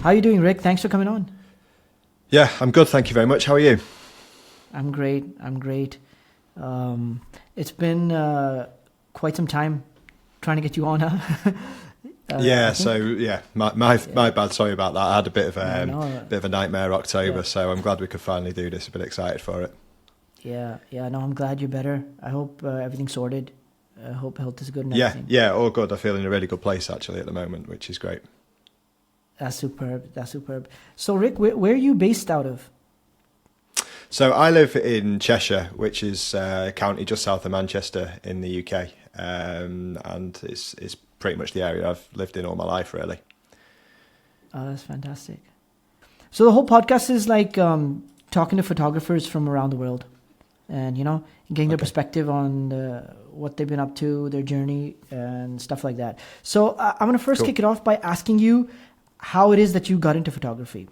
How are you doing, Rick? Thanks for coming on. Yeah, I'm good. Thank you very much. How are you? I'm great. It's been quite some time trying to get you on, huh? My bad. Sorry about that. I had a bit of No. a nightmare October, so I'm glad we could finally do this. A bit excited for it. Yeah. No, I'm glad you're better. I hope everything's sorted. I hope health is good and everything. Yeah, all good. I feel in a really good place actually at the moment, which is great. That's superb. So, Rick, where are you based out of? So I live in Cheshire, which is a county just south of Manchester in the UK, and it's pretty much the area I've lived in all my life, really. Oh, that's fantastic. So the whole podcast is like talking to photographers from around the world, and getting their perspective on what they've been up to, their journey, and stuff like that. So I'm going to first kick it off by asking you how it is that you got into photography.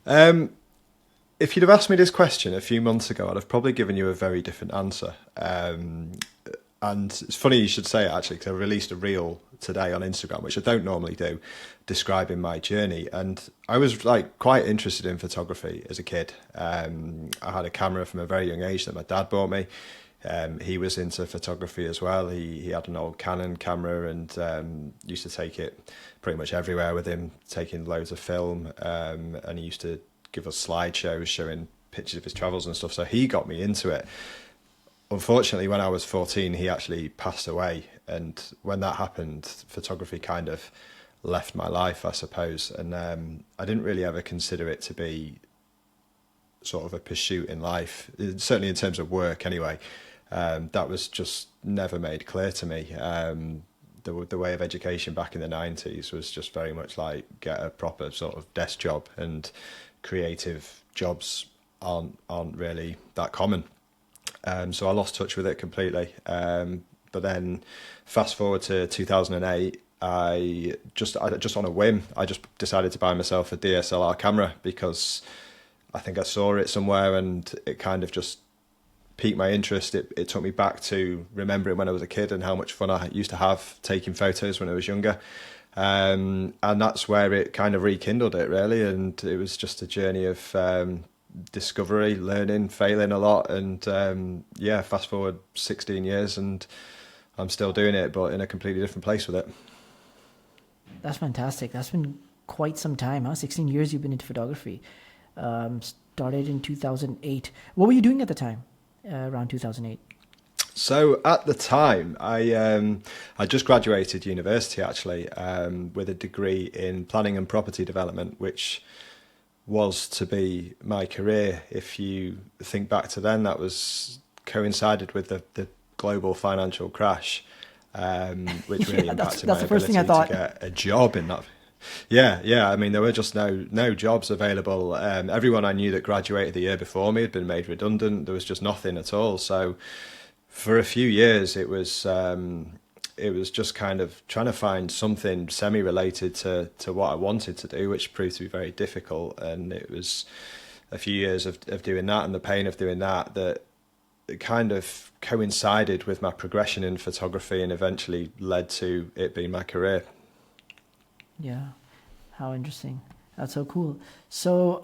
If you'd have asked me this question a few months ago, I'd have probably given you a very different answer. And it's funny you should say it, actually, because I released a reel today on Instagram, which I don't normally do, describing my journey. And I was quite interested in photography as a kid. I had a camera from a very young age that my dad bought me. He was into photography as well. He had an old Canon camera and used to take it pretty much everywhere with him, taking loads of film. And he used to give us slideshows showing pictures of his travels and stuff. So he got me into it. Unfortunately, when I was 14, he actually passed away. And when that happened, photography kind of left my life, I suppose. And I didn't really ever consider it to be sort of a pursuit in life, certainly in terms of work anyway. That was just never made clear to me. The way of education back in the 90s was just very much like get a proper sort of desk job, and creative jobs aren't really that common. So I lost touch with it completely. But then fast forward to 2008, I just on a whim, I just decided to buy myself a DSLR camera because I think I saw it somewhere and it kind of just piqued my interest. It took me back to remembering when I was a kid and how much fun I used to have taking photos when I was younger. And that's where it kind of rekindled it, really. And it was just a journey of discovery, learning, failing a lot. And fast forward 16 years and I'm still doing it, but in a completely different place with it. That's fantastic. That's been quite some time, huh? 16 years you've been into photography. Started in 2008. What were you doing at the time, around 2008? So at the time, I just graduated university, actually, with a degree in planning and property development, which was to be my career. If you think back to then, that was coincided with the global financial crash, which really impacted my ability to get a job in that. Yeah. I mean, there were just no jobs available. Everyone I knew that graduated the year before me had been made redundant. There was just nothing at all. So for a few years, it was just kind of trying to find something semi-related to what I wanted to do, which proved to be very difficult. And it was a few years of doing that and the pain of doing that it kind of coincided with my progression in photography and eventually led to it being my career. Yeah, how interesting. That's so cool. So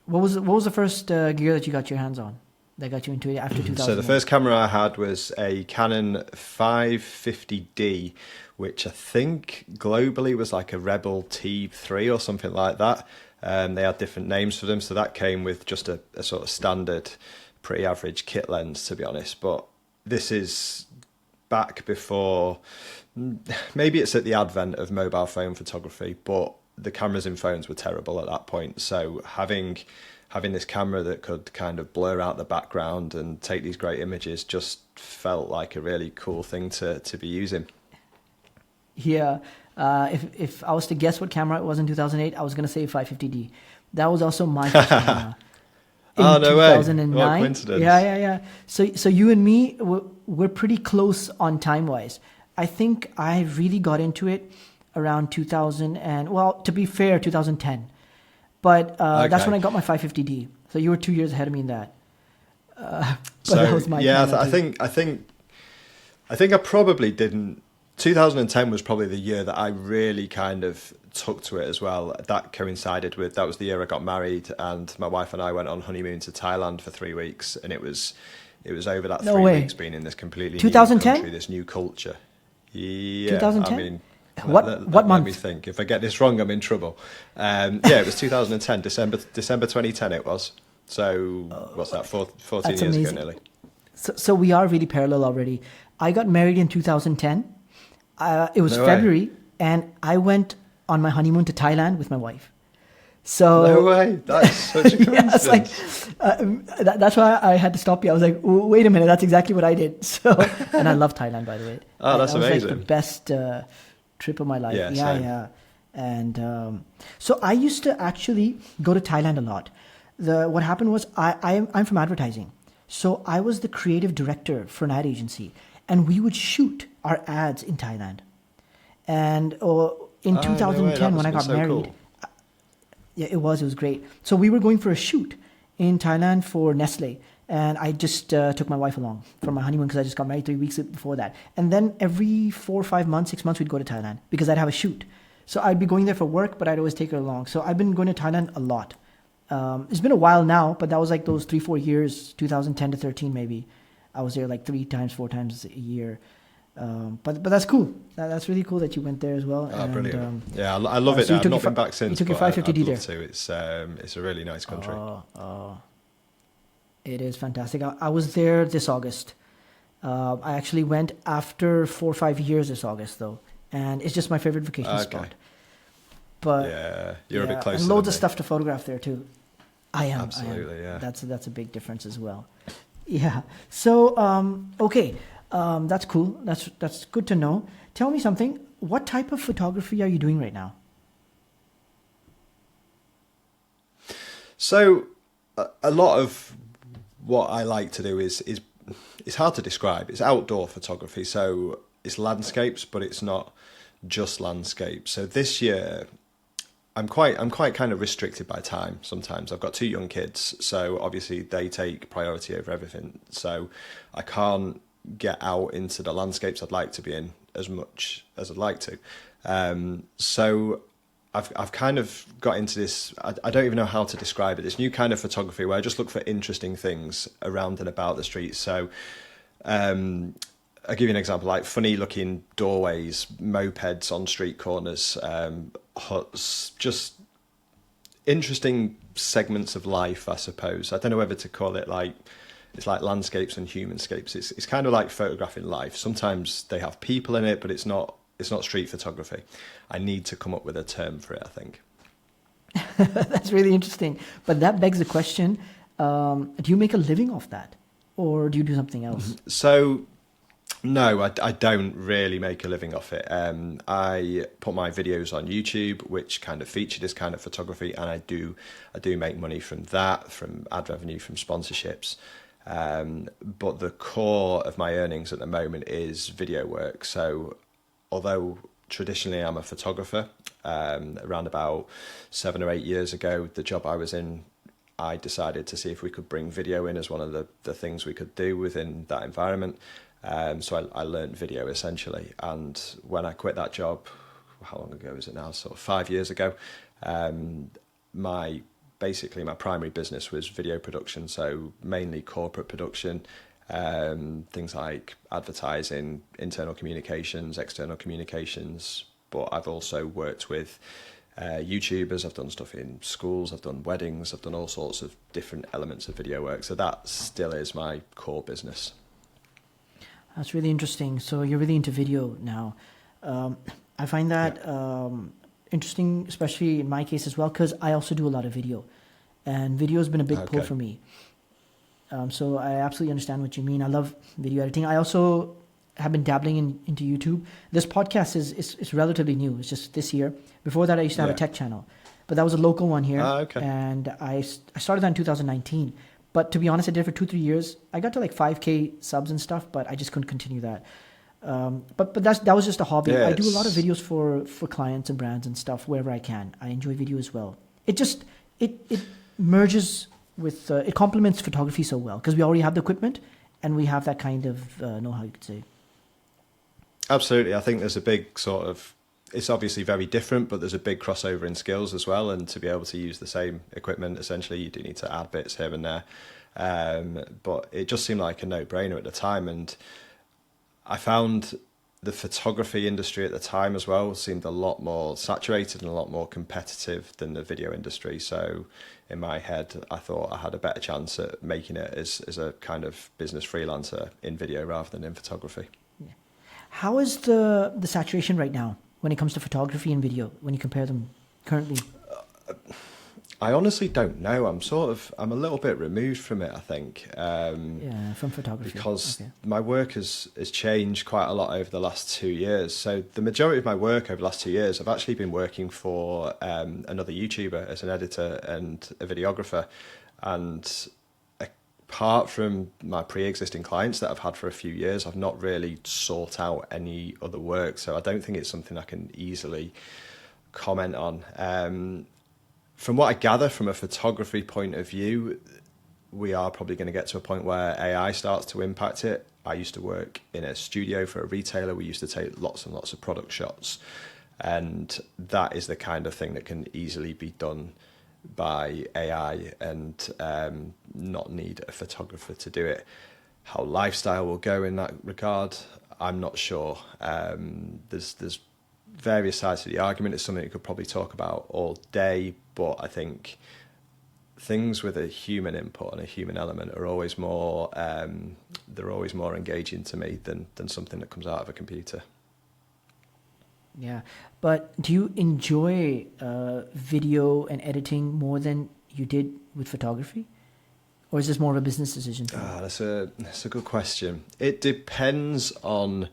what was the first gear that you got your hands on that got you into it after 2000? So the first camera I had was a Canon 550D, which I think globally was like a Rebel T3 or something like that. They had different names for them. So that came with just a sort of standard, pretty average kit lens, to be honest. But this is back before, maybe it's at the advent of mobile phone photography, but the cameras in phones were terrible at that point. So having this camera that could kind of blur out the background and take these great images just felt like a really cool thing to be using. Yeah. If I was to guess what camera it was in 2008, I was going to say 550D. That was also my first camera. Oh, no way. 2009. What coincidence. Yeah. So you and me, we're pretty close on time-wise. I think I really got into it around 2000 and, well, to be fair, 2010. But okay. That's when I got my 550D. So you were 2 years ahead of me in that. But so that was my I think I probably didn't 2010 was probably the year that I really kind of took to it as well. That coincided with, that was the year I got married, and my wife and I went on honeymoon to Thailand for 3 weeks, and it was over that No 3 way. weeks being in this completely new 2010? country, this new culture. Yeah, 2010? I mean, What let month? me think. If I get this wrong, I'm in trouble. Yeah, it was 2010, December 2010 it was. So what's that, 14 That's years amazing. ago nearly. So we are really parallel already. I got married in 2010. It was No way. February, and I went on my honeymoon to Thailand with my wife. So No way, that's such a yeah, it's like coincidence. that's why I had to stop you. I was like, wait a minute, that's exactly what I did. So, and I love Thailand, by the way. Oh, that's that was amazing. like the best trip of my life. Yeah, yeah, same. yeah. And so I used to actually go to Thailand a lot. What happened was I'm from advertising, so I was the creative director for an ad agency, and we would shoot our ads in Thailand. And in Oh, no way, 2010, that when I got must have been so married. cool. Yeah, it was great. So we were going for a shoot in Thailand for Nestle, and I just took my wife along for my honeymoon because I just got married 3 weeks before that. And then every 4 or 5 months, 6 months, we'd go to Thailand because I'd have a shoot. So I'd be going there for work, but I'd always take her along. So I've been going to Thailand a lot. It's been a while now, but that was like those 3-4 years, 2010 to 13 maybe. I was there like 3 times, 4 times a year. But that's cool. That's really cool that you went there as well. Oh, and, brilliant. Yeah, I love it. so you I've took not your been back since, you took your but 550D I'd there. love to. It's a really nice country. It is fantastic. I was there this August. I actually went after 4 or 5 years this August, though, and it's just my favorite vacation Okay. spot. But Yeah, you're a bit yeah, closer. and loads than of me. stuff to photograph there too. I am. Absolutely, yeah. That's a big difference as well. Yeah. So okay, that's cool. That's good to know. Tell me something. What type of photography are you doing right now? So, a lot of what I like to do is it's hard to describe. It's outdoor photography, so it's landscapes, but it's not just landscapes. So this year, I'm quite kind of restricted by time. Sometimes I've got 2 young kids, so obviously they take priority over everything. So I can't get out into the landscapes I'd like to be in as much as I'd like to. So I've kind of got into this, I don't even know how to describe it, this new kind of photography where I just look for interesting things around and about the streets. So I'll give you an example, like funny looking doorways, mopeds on street corners, huts, just interesting segments of life, I suppose. I don't know whether to call it like, it's like landscapes and humanscapes. It's kind of like photographing life. Sometimes they have people in it, but it's not street photography. I need to come up with a term for it, I think. That's really interesting. But that begs the question, do you make a living off that? Or do you do something else? So, no, I don't really make a living off it. I put my videos on YouTube, which kind of feature this kind of photography, and I do make money from that, from ad revenue, from sponsorships. But the core of my earnings at the moment is video work. So, although traditionally I'm a photographer, around about 7 or 8 years ago, the job I was in, I decided to see if we could bring video in as one of the things we could do within that environment. So I learned video essentially. And when I quit that job, how long ago is it now? Sort of 5 years ago. My primary business was video production. So mainly corporate production, things like advertising, internal communications, external communications. But I've also worked with YouTubers, I've done stuff in schools, I've done weddings, I've done all sorts of different elements of video work. So that still is my core business. That's really interesting. So you're really into video now. I find that interesting, especially in my case as well, because I also do a lot of video. And video has been a big pull for me. So I absolutely understand what you mean. I love video editing. I also have been dabbling into YouTube. This podcast is relatively new. It's just this year. Before that, I used to have a tech channel. But that was a local one here. And I started that in 2019. But to be honest, I did it for 2-3 years. I got to like 5K subs and stuff, but I just couldn't continue that. But that was just a hobby. I do a lot of videos for clients and brands and stuff wherever I can. I enjoy video as well. It merges with, it complements photography so well because we already have the equipment and we have that kind of know-how, you could say. Absolutely. I think there's a big sort of, it's obviously very different, but there's a big crossover in skills as well. And to be able to use the same equipment, essentially, you do need to add bits here and there. But it just seemed like a no-brainer at the time. And I found the photography industry at the time as well seemed a lot more saturated and a lot more competitive than the video industry. So in my head, I thought I had a better chance at making it as a kind of business freelancer in video rather than in photography. Yeah. How is the saturation right now when it comes to photography and video, when you compare them currently? I honestly don't know. I'm a little bit removed from it, I think. From photography. Because my work has changed quite a lot over the last 2 years. So the majority of my work over the last 2 years, I've actually been working for another YouTuber as an editor and a videographer. And apart from my pre-existing clients that I've had for a few years, I've not really sought out any other work. So I don't think it's something I can easily comment on. From what I gather from a photography point of view, we are probably going to get to a point where AI starts to impact it. I used to work in a studio for a retailer. We used to take lots and lots of product shots. And that is the kind of thing that can easily be done by AI and not need a photographer to do it. How lifestyle will go in that regard, I'm not sure. There's various sides to the argument. It's something you could probably talk about all day, but I think things with a human input and a human element are always more they're always more engaging to me than something that comes out of a computer. Yeah, but do you enjoy video and editing more than you did with photography, or is this more of a business decision? That's a good question. It depends on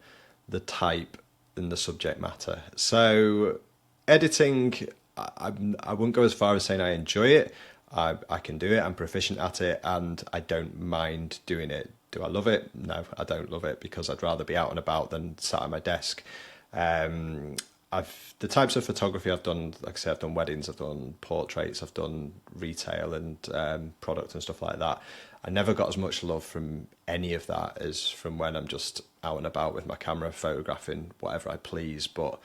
the type and the subject matter. So editing, I wouldn't go as far as saying I enjoy it. I can do it, I'm proficient at it, and I don't mind doing it. Do I love it? No, I don't love it, because I'd rather be out and about than sat at my desk. The types of photography I've done, like I say, I've done weddings, I've done portraits, I've done retail and product and stuff like that. I never got as much love from any of that as from when I'm just out and about with my camera photographing whatever I please. But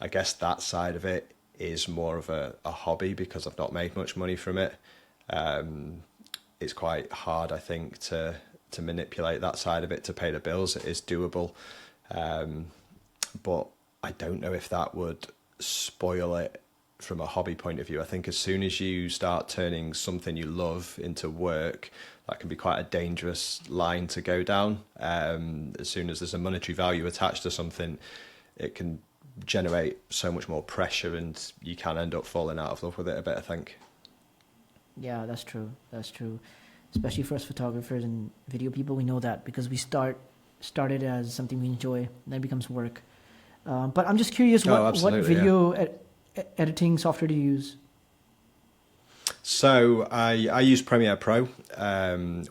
I guess that side of it is more of a hobby, because I've not made much money from it. It's quite hard, I think, to manipulate that side of it to pay the bills. It is doable. But I don't know if that would spoil it from a hobby point of view. I think as soon as you start turning something you love into work, that can be quite a dangerous line to go down. As soon as there's a monetary value attached to something, it can generate so much more pressure, and you can end up falling out of love with it a bit, I think. Yeah, that's true. That's true. Especially for us photographers and video people, we know that, because we started as something we enjoy, and then it becomes work. But I'm just curious, what video editing software do you use? So I use Premiere Pro,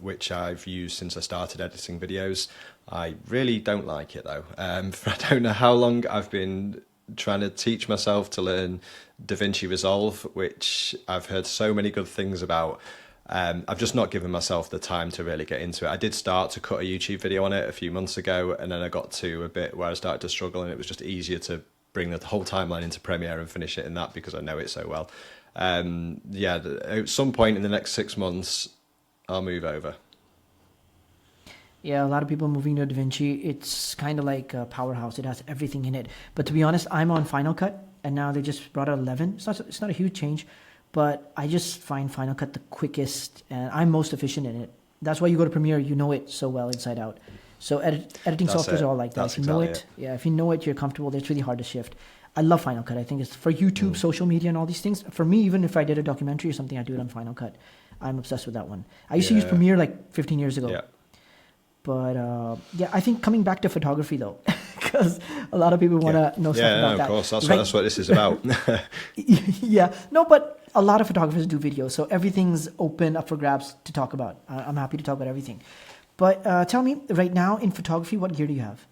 which I've used since I started editing videos. I really don't like it, though. I don't know how long I've been trying to teach myself to learn DaVinci Resolve, which I've heard so many good things about. I've just not given myself the time to really get into it. I did start to cut a YouTube video on it a few months ago, and then I got to a bit where I started to struggle, and it was just easier to bring the whole timeline into Premiere and finish it in that, because I know it so well. At some point in the next 6 months, I'll move over. Yeah, a lot of people are moving to DaVinci. It's kind of like a powerhouse. It has everything in it. But to be honest, I'm on Final Cut, and now they just brought out 11. It's not a huge change, but I just find Final Cut the quickest, and I'm most efficient in it. That's why you go to Premiere, you know it so well inside out. So editing softwares are all like that. That's if you know exactly it, if you know it, you're comfortable. It's really hard to shift. I love Final Cut. I think it's for YouTube, social media, and all these things. For me, even if I did a documentary or something, I do it on Final Cut. I'm obsessed with that one. I used to use Premiere like 15 years ago. Yeah. But I think coming back to photography though, because a lot of people want to know stuff about that. Yeah, of course. That's what this is about. Yeah. No, but a lot of photographers do video, so everything's open up for grabs to talk about. I'm happy to talk about everything. But tell me, right now in photography, what gear do you have?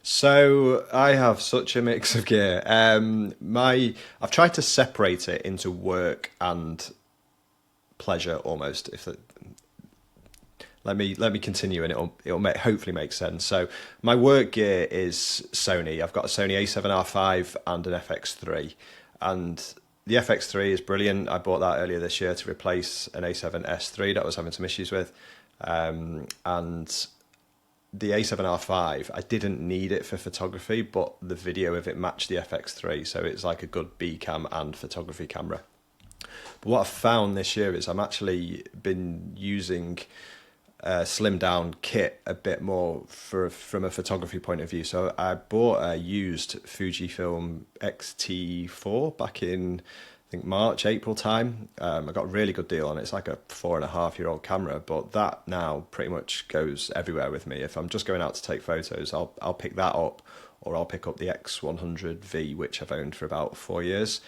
So I have such a mix of gear. I've tried to separate it into work and pleasure almost. let me continue, and it'll hopefully make sense. So my work gear is Sony. I've got a Sony A7R5 and an FX3, and the FX3 is brilliant. I bought that earlier this year to replace an A7S3 that I was having some issues with, and the A7R5, I didn't need it for photography, but the video of it matched the FX3, so it's like a good B cam and photography camera. But what I've found this year is I'm actually been using a slimmed down kit a bit more from a photography point of view. So I bought a used Fujifilm X-T4 back in, I think, March, April time. I got a really good deal on it. It's like a 4.5-year-old camera, but that now pretty much goes everywhere with me. If I'm just going out to take photos, I'll pick that up, or I'll pick up the X100V, which I've owned for about 4 years.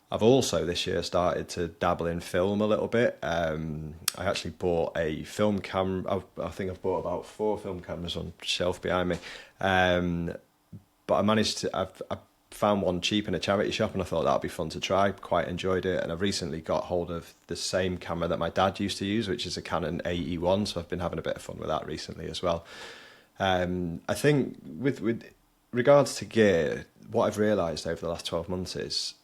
I've also this year started to dabble in film a little bit. I actually bought a film camera. I think I've bought about 4 film cameras on the shelf behind me. But I managed to, I found one cheap in a charity shop, and I thought that'd be fun to try. Quite enjoyed it. And I've recently got hold of the same camera that my dad used to use, which is a Canon AE1. So I've been having a bit of fun with that recently as well. I think with regards to gear, what I've realised over the last 12 months is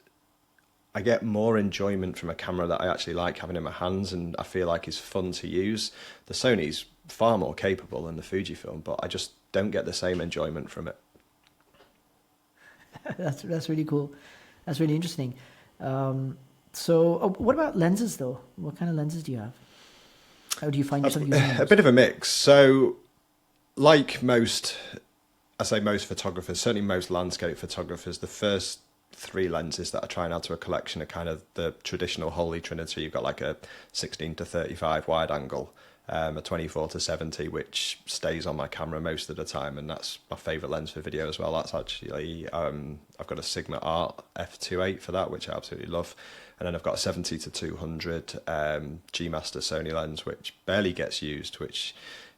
I get more enjoyment from a camera that I actually like having in my hands and I feel like is fun to use. The Sony's far more capable than the Fujifilm, but I just don't get the same enjoyment from it. That's really cool. That's really interesting. What about lenses though? What kind of lenses do you have? How do you find yourself using them? A bit of a mix. So like most photographers, certainly most landscape photographers, the first 3 lenses that I try and add to a collection are kind of the traditional holy trinity. You've got like a 16 to 35 wide angle, a 24 to 70, which stays on my camera most of the time, and that's my favourite lens for video as well. That's actually, I've got a Sigma Art f2.8 for that, which I absolutely love. And then I've got a 70 to 200 G Master Sony lens, which barely gets used, which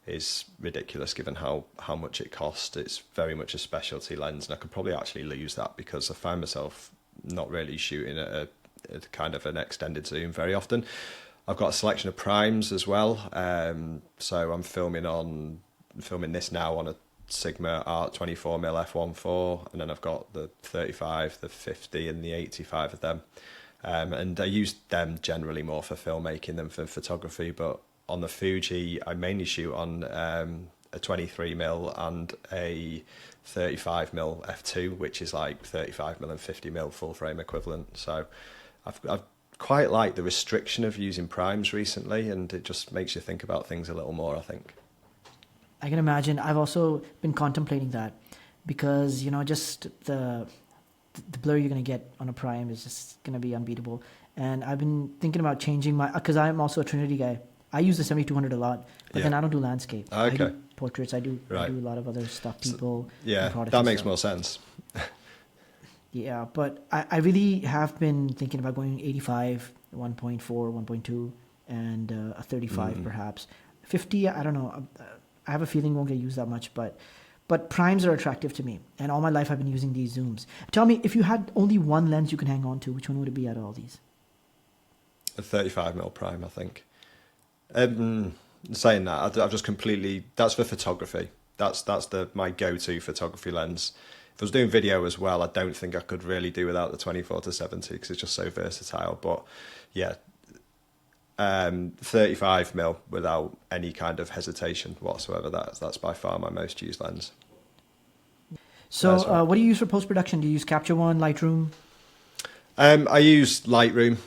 is ridiculous given how much it costs. It's very much a specialty lens, and I could probably actually lose that because I find myself not really shooting at a kind of an extended zoom very often. I've got a selection of primes as well, so I'm filming this now on a Sigma Art 24mm f1.4, and then I've got the 35, the 50 and the 85 of them, and I use them generally more for filmmaking than for photography. But on the Fuji, I mainly shoot on a 23mm and a 35mm f2, which is like 35mm and 50mm full frame equivalent. So I've quite liked the restriction of using primes recently, and it just makes you think about things a little more, I think. I can imagine. I've also been contemplating that because, just the blur you're going to get on a prime is just going to be unbeatable. And I've been thinking about changing because I'm also a Trinity guy. I use the 7200 a lot, but then I don't do landscape. Okay. I do portraits. I do a lot of other stuff, people. Yeah, that makes more sense. Yeah, but I really have been thinking about going 85, 1.4, 1.2, and a 35 perhaps. 50, I don't know. I have a feeling won't get used that much, but primes are attractive to me. And all my life I've been using these zooms. Tell me, if you had only one lens you can hang on to, which one would it be out of all these? A 35mm prime, I think. Saying that, I've just completely, that's for photography. That's my go-to photography lens. If I was doing video as well, I don't think I could really do without the 24 to 70 because it's just so versatile. But yeah, 35mm without any kind of hesitation whatsoever. That's by far my most used lens. So what do you use for post-production? Do you use Capture One, Lightroom? I use Lightroom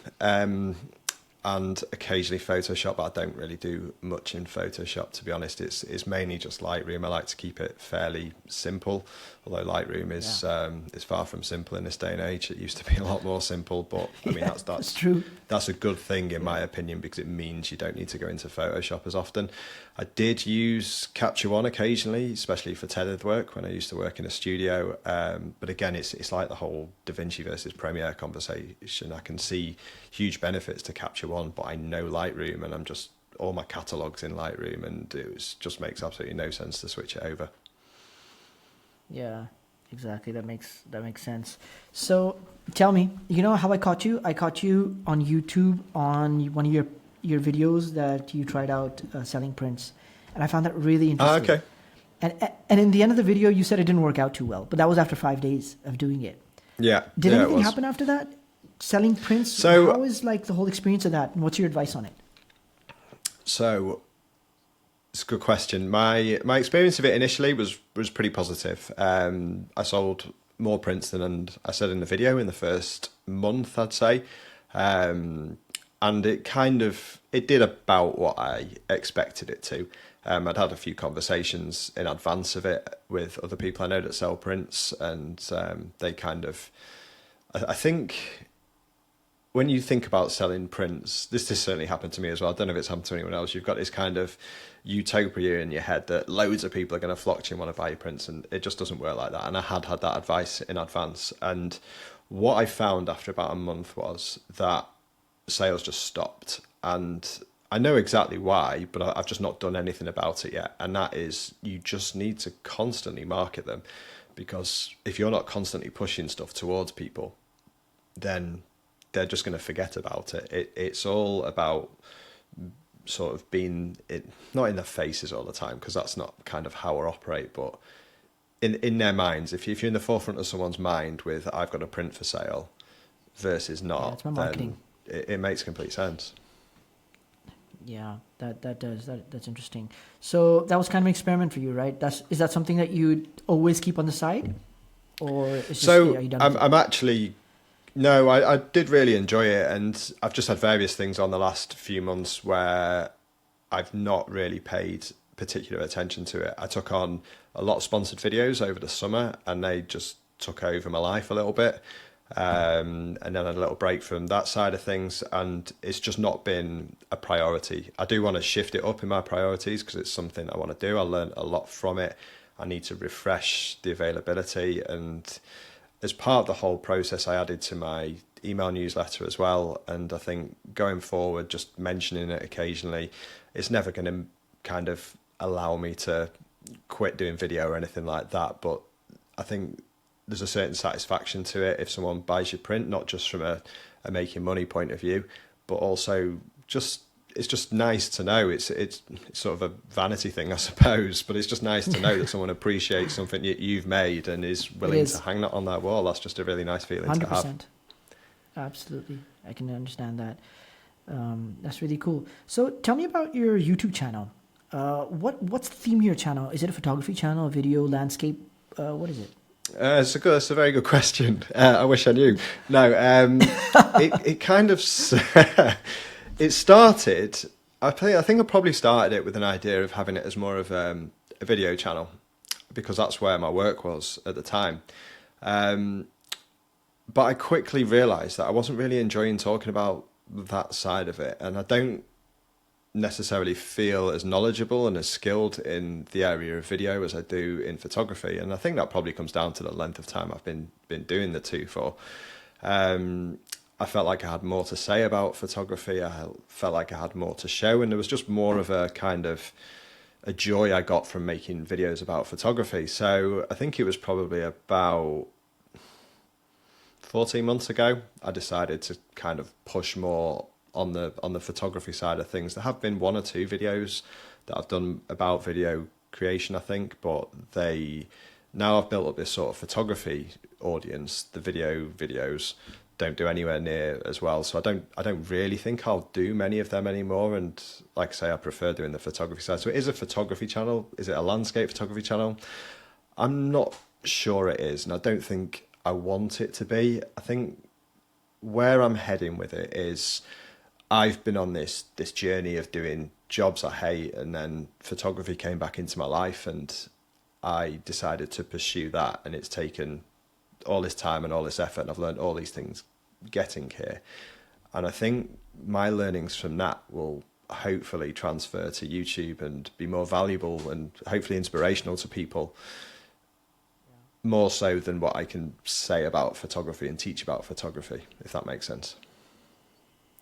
and occasionally Photoshop, but I don't really do much in Photoshop, to be honest. It's mainly just Lightroom. I like to keep it fairly simple, although Lightroom is far from simple in this day and age. It used to be a lot more simple, but I mean that's true. That's a good thing in my opinion because it means you don't need to go into Photoshop as often. I did use Capture One occasionally, especially for tethered work when I used to work in a studio. But again, it's like the whole DaVinci versus Premiere conversation. I can see huge benefits to Capture One, but I know Lightroom, and I'm just all my catalogues in Lightroom, and it just makes absolutely no sense to switch it over. Yeah, exactly. That makes sense. So tell me, you know how I caught you? I caught you on YouTube on one of your your videos that you tried out selling prints, and I found that really interesting. Okay. And in the end of the video, you said it didn't work out too well, but that was after 5 days of doing it. Yeah. Did yeah, anything happen after that? Selling prints? So, how is like the whole experience of that, and what's your advice on it? So it's a good question. My experience of it initially was pretty positive. I sold more prints than I said in the video in the first month, I'd say. And it did about what I expected it to. I'd had a few conversations in advance of it with other people I know that sell prints, and they I think when you think about selling prints, this certainly happened to me as well. I don't know if it's happened to anyone else. You've got this kind of utopia in your head that loads of people are going to flock to you and want to buy your prints, and it just doesn't work like that. And I had that advice in advance. And what I found after about a month was that sales just stopped. And I know exactly why, but I've just not done anything about it yet. And that is, you just need to constantly market them, because if you're not constantly pushing stuff towards people, then they're just going to forget about it. It's all about sort of being not in their faces all the time, because that's not kind of how we operate, but in their minds. If you're in the forefront of someone's mind with "I've got a print for sale" versus not, then it makes complete sense. Yeah, that's interesting. So that was kind of an experiment for you, right? Is that something that you always keep on the side, or is just, so? Are you done with it? I'm actually. No, I did really enjoy it, and I've just had various things on the last few months where I've not really paid particular attention to it. I took on a lot of sponsored videos over the summer, and they just took over my life a little bit, and then I had a little break from that side of things, and it's just not been a priority. I do want to shift it up in my priorities because it's something I want to do. I learned a lot from it. I need to refresh the availability, and as part of the whole process, I added to my email newsletter as well. And I think going forward, just mentioning it occasionally, it's never going to kind of allow me to quit doing video or anything like that. But I think there's a certain satisfaction to it if someone buys your print, not just from a making money point of view, but also it's just nice to know. It's sort of a vanity thing, I suppose, but it's just nice to know that someone appreciates something you've made and is willing to hang that on their wall. That's just a really nice feeling 100%. To have. Absolutely. I can understand that. That's really cool. So tell me about your YouTube channel. What's the theme of your channel? Is it a photography channel, video, landscape? What is it? It's a very good question. I wish I knew. No, it kind of... It started, I think I probably started it with an idea of having it as more of a video channel, because that's where my work was at the time. But I quickly realised that I wasn't really enjoying talking about that side of it, and I don't necessarily feel as knowledgeable and as skilled in the area of video as I do in photography. And I think that probably comes down to the length of time I've been doing the two for. I felt like I had more to say about photography. I felt like I had more to show, and there was just more of a kind of a joy I got from making videos about photography. So I think it was probably about 14 months ago, I decided to kind of push more on the photography side of things. There have been one or two videos that I've done about video creation, I think, but now I've built up this sort of photography audience. The videos don't do anywhere near as well, so I don't really think I'll do many of them anymore. And like I say, I prefer doing the photography side. So it is a photography channel. Is it a landscape photography channel? I'm not sure it is, and I don't think I want it to be. I think where I'm heading with it is I've been on this journey of doing jobs I hate, and then photography came back into my life, and I decided to pursue that, and it's taken all this time and all this effort, and I've learned all these things getting here. And I think my learnings from that will hopefully transfer to YouTube and be more valuable and hopefully inspirational to people, more so than what I can say about photography and teach about photography, if that makes sense.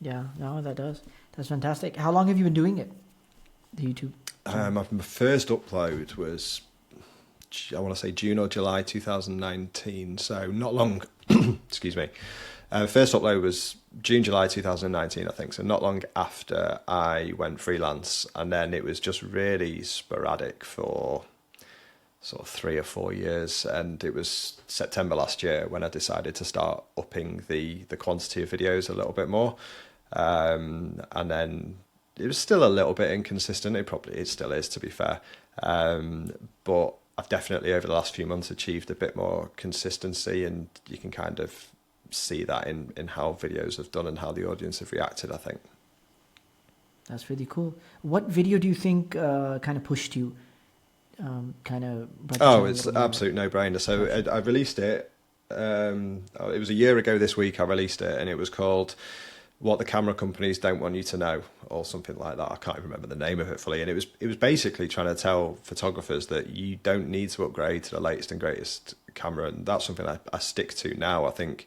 Yeah, no, that does. That's fantastic. How long have you been doing it, the YouTube? My first upload was, I want to say June or July 2019, so not long. Excuse me. First upload was June, July 2019, I think. So not long after I went freelance. And then it was just really sporadic for sort of 3 or 4 years. And it was September last year when I decided to start upping the quantity of videos a little bit more. And then it was still a little bit inconsistent. It still is, to be fair. But I've definitely over the last few months achieved a bit more consistency, and you can kind of see that in how videos have done and how the audience have reacted, I think. That's really cool. What video do you think kind of pushed you? It's an absolute no-brainer. So I released it. It was a year ago this week I released it, and it was called What the Camera Companies Don't Want You to Know, or something like that. I can't even remember the name of it fully. And it was basically trying to tell photographers that you don't need to upgrade to the latest and greatest camera. And that's something I stick to now. I think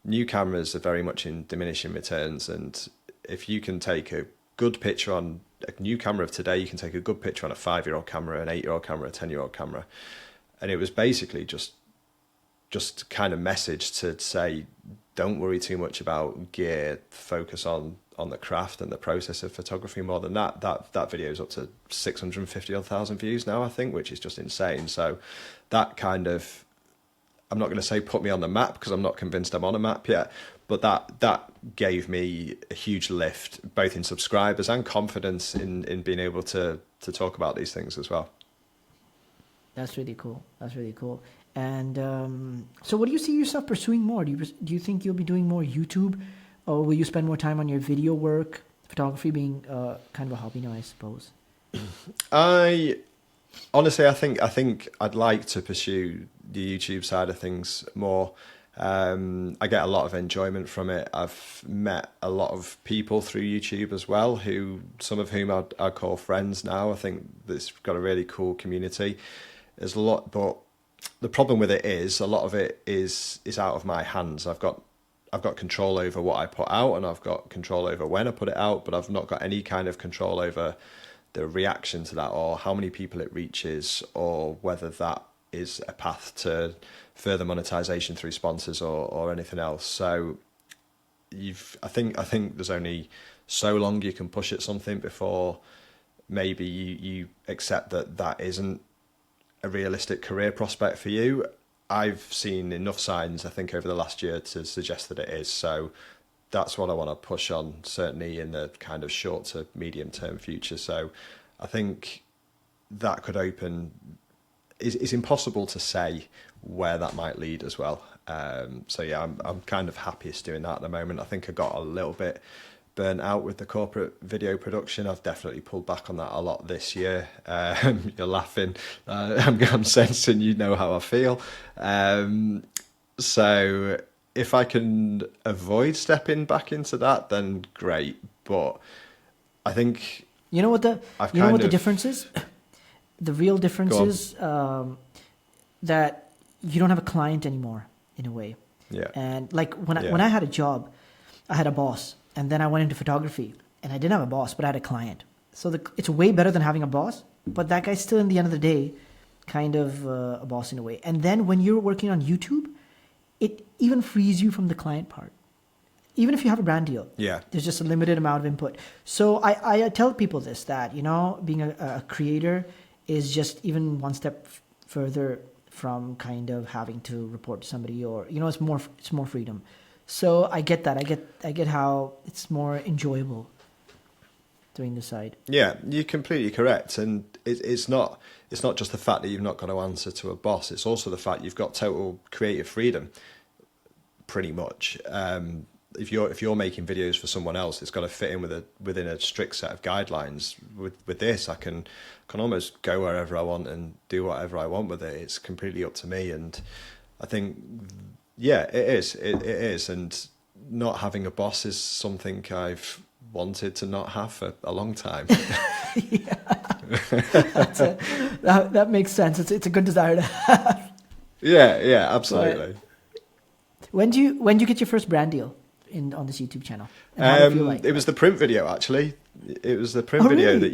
new cameras are very much in diminishing returns. And if you can take a good picture on a new camera of today, you can take a good picture on a 5-year-old camera, an 8-year-old camera, a 10-year-old camera. And it was basically just kind of message to say, don't worry too much about gear, focus on the craft and the process of photography more than that. That video is up to 650,000 views now, I think, which is just insane. So that kind of, I'm not going to say put me on the map, because I'm not convinced I'm on a map yet, but that gave me a huge lift, both in subscribers and confidence in being able to talk about these things as well. That's really cool. And so what do you see yourself pursuing more? Do you think you'll be doing more YouTube, or will you spend more time on your video work, photography being kind of a hobby now, I suppose? Honestly, I think I'd like to pursue the YouTube side of things more. I get a lot of enjoyment from it. I've met a lot of people through YouTube as well, some of whom I call friends now. I think it's got a really cool community. There's a lot, but the problem with it is a lot of it is out of my hands. I've got control over what I put out, and I've got control over when I put it out, but I've not got any kind of control over the reaction to that, or how many people it reaches, or whether that is a path to further monetization through sponsors or anything else. So I think there's only so long you can push at something before maybe you accept that isn't a realistic career prospect for you. I've seen enough signs, I think, over the last year to suggest that it is. So that's what I want to push on, certainly in the kind of short to medium term future. So I think that could open. It's impossible to say where that might lead as well. So yeah, I'm kind of happiest doing that at the moment. I think I got a little bit burnt out with the corporate video production. I've definitely pulled back on that a lot this year. You're laughing. I'm sensing you know how I feel. So if I can avoid stepping back into that, then great. But I think you know what the difference is. The real difference is that you don't have a client anymore, in a way. Yeah. And like when I had a job, I had a boss. And then I went into photography, and I didn't have a boss, but I had a client. So it's way better than having a boss, but that guy's still, in the end of the day, kind of a boss in a way. And then when you're working on YouTube, it even frees you from the client part. Even if you have a brand deal, there's just a limited amount of input. So I tell people this, that, being a creator is just even one step further from kind of having to report to somebody, or, it's more freedom. So I get that. I get how it's more enjoyable doing this side. Yeah, you're completely correct. And it's not just the fact that you've not got to answer to a boss. It's also the fact you've got total creative freedom, pretty much. If you're making videos for someone else, it's got to fit in within a strict set of guidelines. With this, I can almost go wherever I want and do whatever I want with it. It's completely up to me. And I think, yeah, it is. And not having a boss is something I've wanted to not have for a long time. That makes sense. It's a good desire to have. Yeah, absolutely. But when do you get your first brand deal on this YouTube channel? And how did it feel like? It was the print video, actually. It was the print video really? that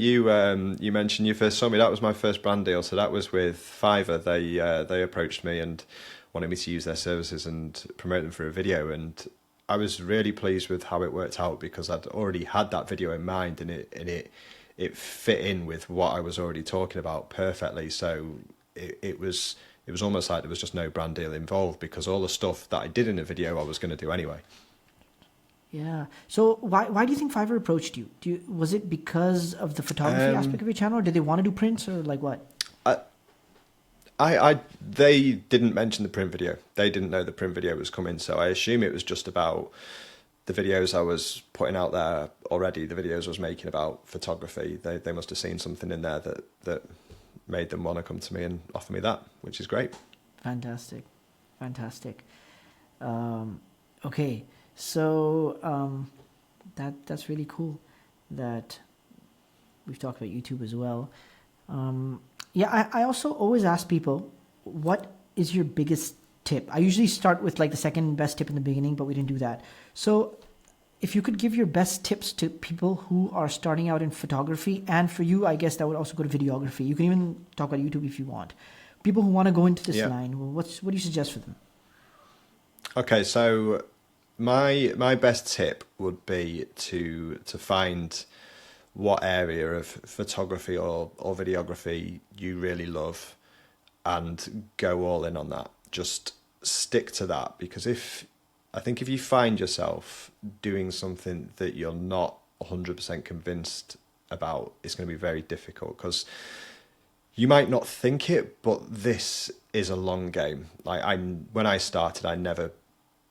you mentioned. You first saw me. That was my first brand deal. So that was with Fiverr. They approached me and wanted me to use their services and promote them for a video. And I was really pleased with how it worked out because I'd already had that video in mind, and it fit in with what I was already talking about perfectly. So it was almost like there was just no brand deal involved because all the stuff that I did in the video I was going to do anyway. Yeah. So why do you think Fiverr approached you? Was it because of the photography aspect of your channel, or did they want to do prints, or like what? They didn't mention the print video. They didn't know the print video was coming, so I assume it was just about the videos I was putting out there already. The videos I was making about photography. They must have seen something in there that made them want to come to me and offer me that, which is great. Fantastic. Okay, so that's really cool that we've talked about YouTube as well. Yeah, I also always ask people, what is your biggest tip? I usually start with like the second best tip in the beginning, but we didn't do that. So if you could give your best tips to people who are starting out in photography, and for you, I guess that would also go to videography. You can even talk about YouTube if you want. People who want to go into this line, what do you suggest for them? Okay, so my best tip would be to find what area of photography or videography you really love and go all in on that. Just stick to that, because I think if you find yourself doing something that you're not 100% convinced about, it's going to be very difficult, because you might not think it, but this is a long game. Like when I started, I never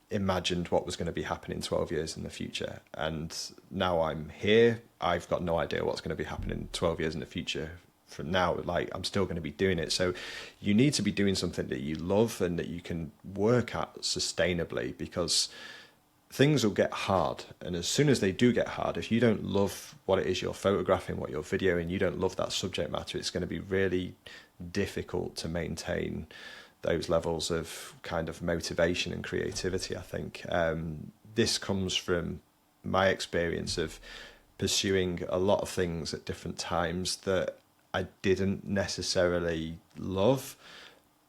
imagined what was going to be happening 12 years in the future, and now I'm here. I've got no idea what's going to be happening 12 years in the future from now. Like, I'm still going to be doing it. So you need to be doing something that you love and that you can work at sustainably, because things will get hard, and as soon as they do get hard, if you don't love what it is you're photographing, what you're videoing, you don't love that subject matter, it's going to be really difficult to maintain those levels of kind of motivation and creativity, I think. This comes from my experience of pursuing a lot of things at different times that I didn't necessarily love,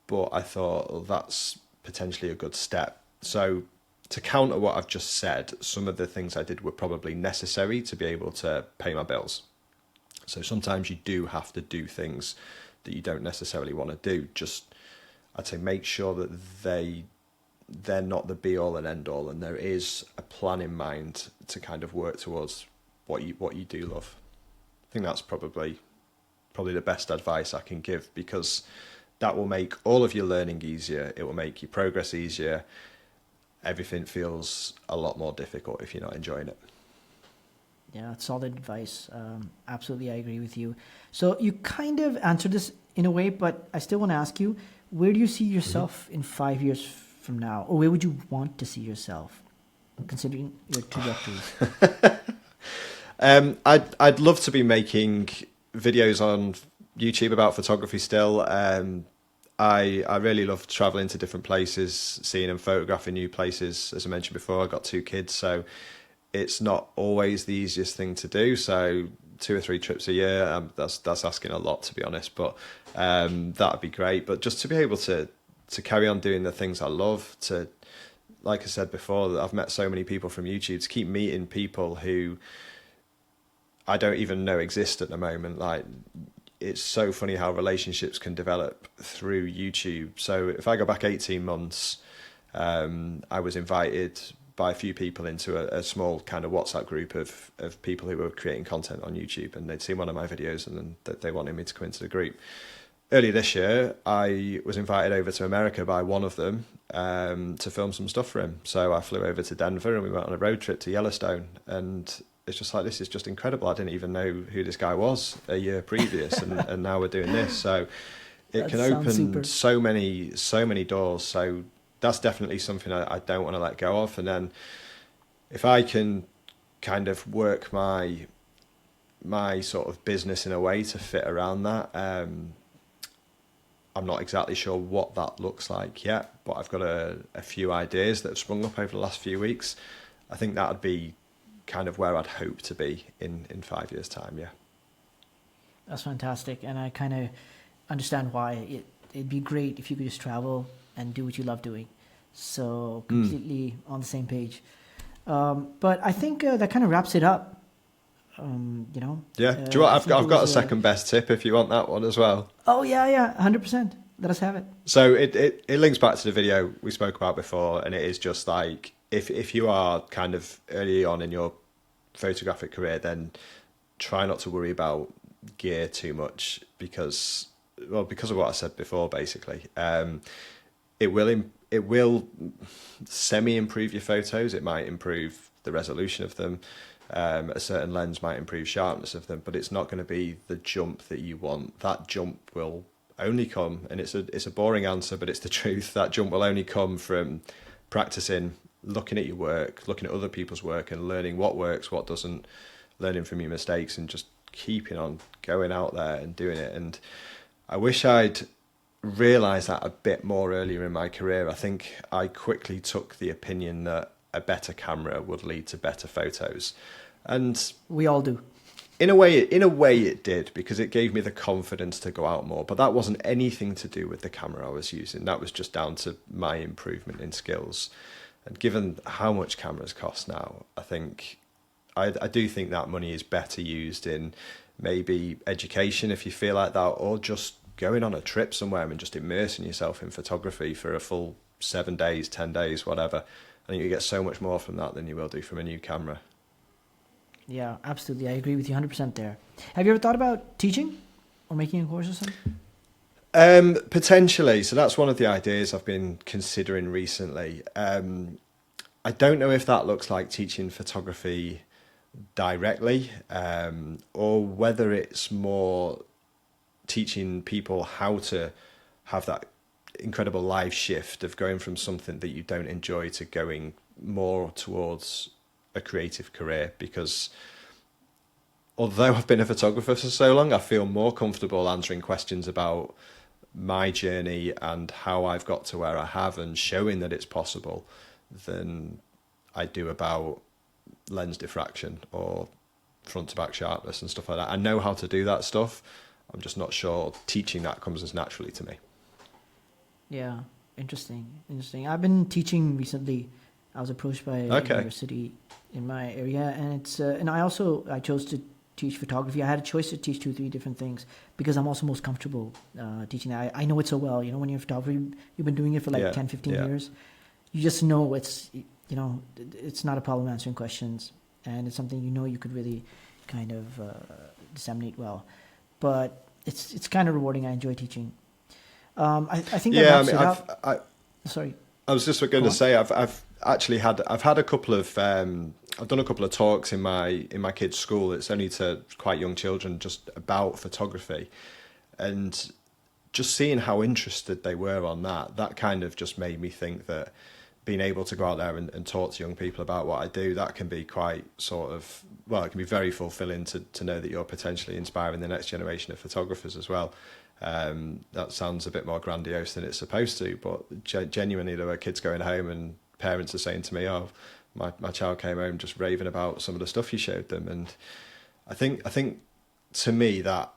but I thought, well, that's potentially a good step. So to counter what I've just said, some of the things I did were probably necessary to be able to pay my bills. So sometimes you do have to do things that you don't necessarily want to do. Just, I'd say, make sure that they're not the be all and end all, and there is a plan in mind to kind of work towards what you do love. I think that's probably the best advice I can give, because that will make all of your learning easier. It will make your progress easier. Everything feels a lot more difficult if you're not enjoying it. Yeah, that's solid advice. Absolutely, I agree with you. So you kind of answered this in a way, but I still want to ask you, where do you see yourself in 5 years from now? Or where would you want to see yourself, considering your trajectory? I'd love to be making videos on YouTube about photography still. I really love traveling to different places, seeing and photographing new places. As I mentioned before, I've got 2 kids, so it's not always the easiest thing to do. So 2 or 3 trips a year, that's asking a lot, to be honest, but that'd be great. But just to be able to carry on doing the things I love, to, like I said before, I've met so many people from YouTube, to keep meeting people who I don't even know exist at the moment. Like, it's so funny how relationships can develop through YouTube. So if I go back 18 months, I was invited by a few people into a small kind of WhatsApp group of people who were creating content on YouTube, and they'd seen one of my videos and then they wanted me to come into the group. Earlier this year, I was invited over to America by one of them to film some stuff for him. So I flew over to Denver and we went on a road trip to Yellowstone, and it's just like, this is just incredible. I didn't even know who this guy was a year previous, and now we're doing this. So it can open super. so many doors. So that's definitely something I don't want to let go of. And then if I can kind of work my sort of business in a way to fit around that, I'm not exactly sure what that looks like yet, but I've got a few ideas that have sprung up over the last few weeks. I think that would be kind of where I'd hope to be in 5 years' time, yeah. That's fantastic, and I kind of understand why. It'd be great if you could just travel and do what you love doing. So completely on the same page. But I think that kind of wraps it up. Yeah. Do you want? I I've think got it a was, second best tip if you want that one as well. Oh yeah, 100%. Let us have it. So it links back to the video we spoke about before, and it is just like if you are kind of early on in your photographic career, then try not to worry about gear too much because of what I said before. Basically, it will semi improve your photos. It might improve the resolution of them. A certain lens might improve sharpness of them, but it's not going to be the jump that you want. That jump will only come, and it's a boring answer, but it's the truth. That jump will only come from practicing, looking at your work, looking at other people's work, and learning what works, what doesn't, learning from your mistakes, and just keeping on going out there and doing it. And I wish I'd realised that a bit more earlier in my career. I think I quickly took the opinion that a better camera would lead to better photos. And we all do. In a way it did, because it gave me the confidence to go out more. But that wasn't anything to do with the camera I was using. That was just down to my improvement in skills. And given how much cameras cost now, I think I do think that money is better used in maybe education, if you feel like that, or just going on a trip somewhere and just immersing yourself in photography for a full 7 days, 10 days, whatever. I think you get so much more from that than you will do from a new camera. Yeah, absolutely. I agree with you 100% there. Have you ever thought about teaching or making a course or something? Potentially. So that's one of the ideas I've been considering recently. I don't know if that looks like teaching photography directly, or whether it's more teaching people how to have that incredible life shift of going from something that you don't enjoy to going more towards a creative career. Because although I've been a photographer for so long, I feel more comfortable answering questions about my journey and how I've got to where I have and showing that it's possible than I do about lens diffraction or front to back sharpness and stuff like that. I know how to do that stuff. I'm just not sure teaching that comes as naturally to me. Yeah, interesting. I've been teaching recently. I was approached by a university in my area, and it's and I chose to teach photography. I had a choice to teach 2-3 different things because I'm also most comfortable teaching that. I know it so well. When you're a photographer, you've been doing it for like 10, 15 years. You just know it's not a problem answering questions, and it's something you could really kind of disseminate well. But it's kind of rewarding. I enjoy teaching. I think that wraps it up. Sorry. I was just going to say I've actually had a couple of I've done a couple of talks in my kids' school. It's only to quite young children, just about photography, and just seeing how interested they were on that kind of just made me think that being able to go out there and talk to young people about what I do, that can be quite it can be very fulfilling to know that you're potentially inspiring the next generation of photographers as well. That sounds a bit more grandiose than it's supposed to, but genuinely there were kids going home and parents are saying to me, oh, my child came home just raving about some of the stuff you showed them. And I think to me that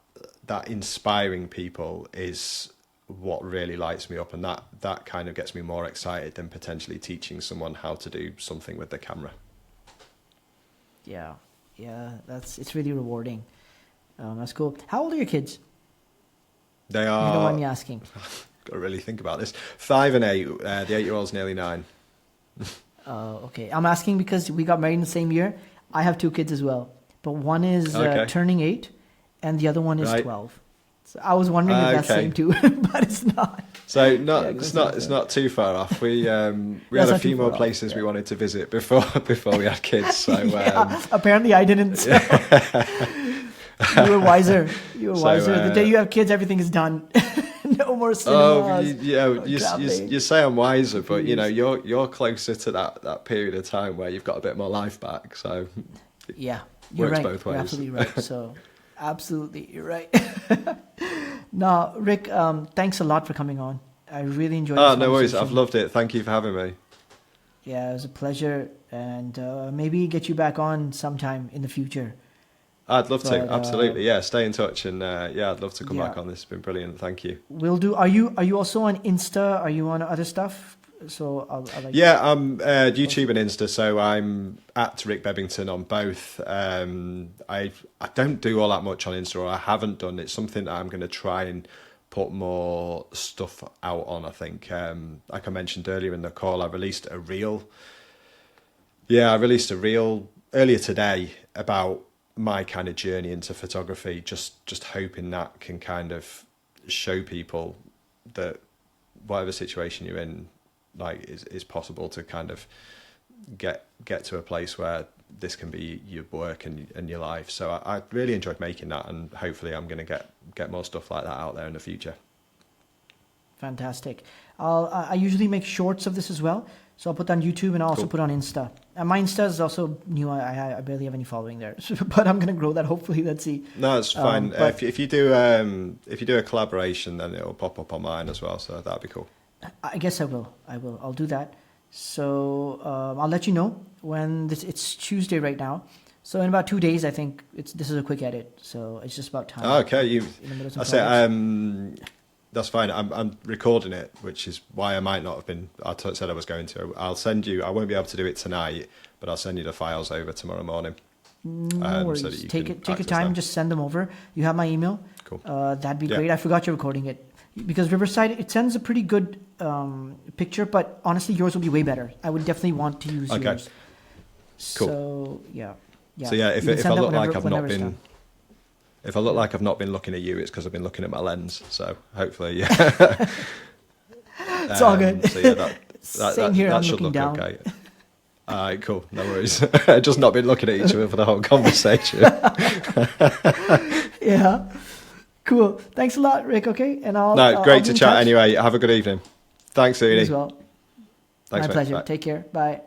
inspiring people is what really lights me up, and that kind of gets me more excited than potentially teaching someone how to do something with the camera. Yeah, it's really rewarding. That's cool. How old are your kids? They are. You don't mind me asking. Got to really think about this. 5 and 8. The 8-year-old's nearly 9. Okay. I'm asking because we got married in the same year. I have 2 kids as well, but one is turning 8, and the other one is 12. So I was wondering if that's same too, but it's not. So it's not too far off. We had a few more places we wanted to visit before we had kids. So apparently I didn't. So. You were wiser. The day you have kids, everything is done. No more cinemas. You say I'm wiser, but you're closer to that period of time where you've got a bit more life back. So yeah, you're right. Both ways. You're absolutely right. So absolutely, you're right. No, Rick, thanks a lot for coming on. I really enjoyed it. No worries. I've loved it. Thank you for having me. Yeah, it was a pleasure, and maybe get you back on sometime in the future. I'd love to. Absolutely. Yeah, stay in touch, and I'd love to come back on. This has been brilliant. Thank you. Will do. Are you also on Insta? Are you on other stuff? So I'll like. Yeah, I'm YouTube and Insta, so I'm at Rick Bobbington on both. I don't do all that much on Insta, or I haven't done. It's something that I'm going to try and put more stuff out on, I think. Like I mentioned earlier in the call, I released a reel. Yeah, I released a reel earlier today about my kind of journey into photography, just hoping that can kind of show people that whatever situation you're in, like is possible to kind of get to a place where this can be your work and your life. So I really enjoyed making that, and hopefully I'm going to get more stuff like that out there in the future. Fantastic. I usually make shorts of this as well. So I'll put on YouTube and I'll also put on Insta. And my Insta is also new. I barely have any following there, but I'm going to grow that. Hopefully, let's see. No, it's fine. If you do a collaboration, then it'll pop up on mine as well. So that'd be cool. I guess I will. I'll do that. So I'll let you know when it's Tuesday right now. So in about 2 days, I think this is a quick edit. So it's just about time. Oh, okay, I say that's fine. I'm recording it, which is why I might not have been. Said I was going to. I'll send you. I won't be able to do it tonight, but I'll send you the files over tomorrow morning. No worries. So that you take your time. them. Just send them over. You have my email. Cool. That'd be great. I forgot you're recording it because Riverside, it sends a pretty good picture, but honestly, yours will be way better. I would definitely want to use yours. Cool. So yeah. So yeah, if I look like I've not been. If I look like I've not been looking at you, it's because I've been looking at my lens. So hopefully, yeah. It's all good. So yeah, Same here. that I'm should looking look down. okay. All right, cool. No worries. Just not been looking at each other for the whole conversation. Yeah. Cool. Thanks a lot, Rick. Okay, and great to chat. Anyway, have a good evening. Thanks, Udi. You as well. Thanks, My pleasure. Bye. Take care. Bye.